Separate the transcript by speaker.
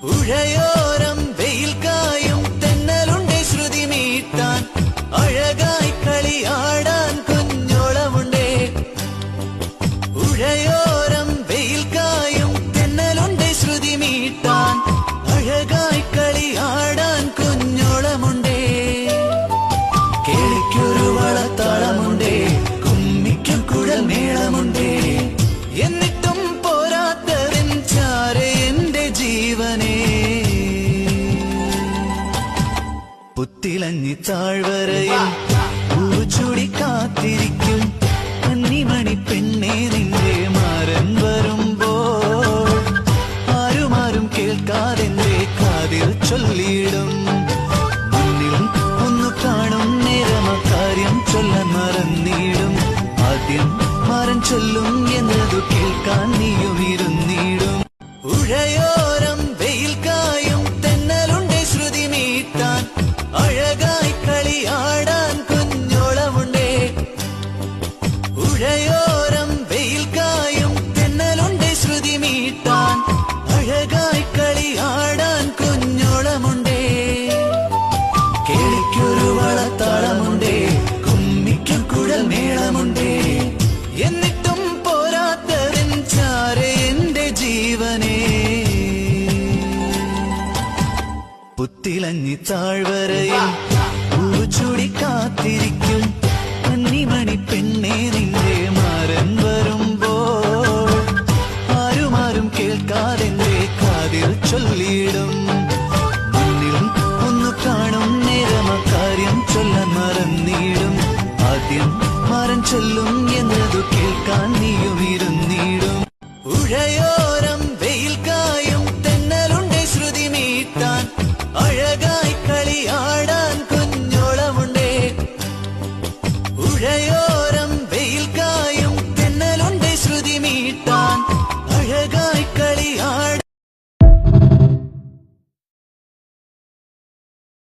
Speaker 1: ഉഴയോരം വെയിൽ കായും തെന്നലുണ്ടേ ശ്രുതി മീട്ടാൻ അഴകായി കളിയാടാൻ കുഞ്ഞോളമുണ്ടേ. ഉഴയോരം വെയിൽ കായും തെന്നലുണ്ടേ ശ്രുതി മീട്ടാൻ അഴകായി കളിയാടാൻ കുഞ്ഞോളമുണ്ടേ. കേളിക്കൊരു വളത്താളമുണ്ടേ, കുമ്മിക്കും കുഴൽ മേളമുണ്ടേ. എന്നിട്ടും പോരാത്തവൻ ചാരെ എന്റെ ജീവനേ. പുത്തിലഞ്ഞി താഴ്വരയിൽ പൂച്ചൂടി കാത്തിരിക്കും കന്നിമണി പെണ്ണേ നിന്റെ മാരൻ വരുമ്പോൾ ആരുമാരും കേൾക്കാതെന്റെ കാതിൽ ചൊല്ലിയിടും. മുന്നിൽ ഒന്നു കാണും നേരം കാര്യം ചൊല്ലാൻ മറന്നിടും. ആദ്യം മാരൻ ചൊല്ലും എന്നതു കേൾക്കാൻ നീയും ഇരുന്നിടും. ഉഴയോരം വെയിൽ കായും തെന്നലുണ്ടേ ശ്രുതി മീട്ടാൻ അഴകായി കളിയാടാൻ കുഞ്ഞോളമുണ്ടേ. ഉഴയോരം വെയിൽ കായും തെന്നലുണ്ടേ ശ്രുതി മീട്ടാൻ അഴകായി കളിയാടാൻ കുഞ്ഞോളമുണ്ടേ. കേളിക്കൊരു വളത്താളമുണ്ടേ, കുമ്മിക്കും കുഴൽ മേളമുണ്ടേ. എന്നിട്ടും പോരാത്തവൻ ചാരെ എന്റെ ജീവനേ. പുത്തിലഞ്ഞി താഴ്വരയിൽ പൂച്ചൂടി കാത്തിരിക്കും കന്നിമണി പെണ്ണേ നിന്റെ മാരൻ വരുമ്പോൾ ആരുമാരും കേൾക്കാതെന്റെ കാതിൽ ചൊല്ലിയിടും. മുന്നിൽ ഒന്നു കാണും നേരം കാര്യം ചൊല്ലാൻ മറന്നിടും. ആദ്യം മാരൻ ചൊല്ലും എന്നതു കേൾക്കാൻ നീയും ഇരുന്നിടും. ഉഴയോ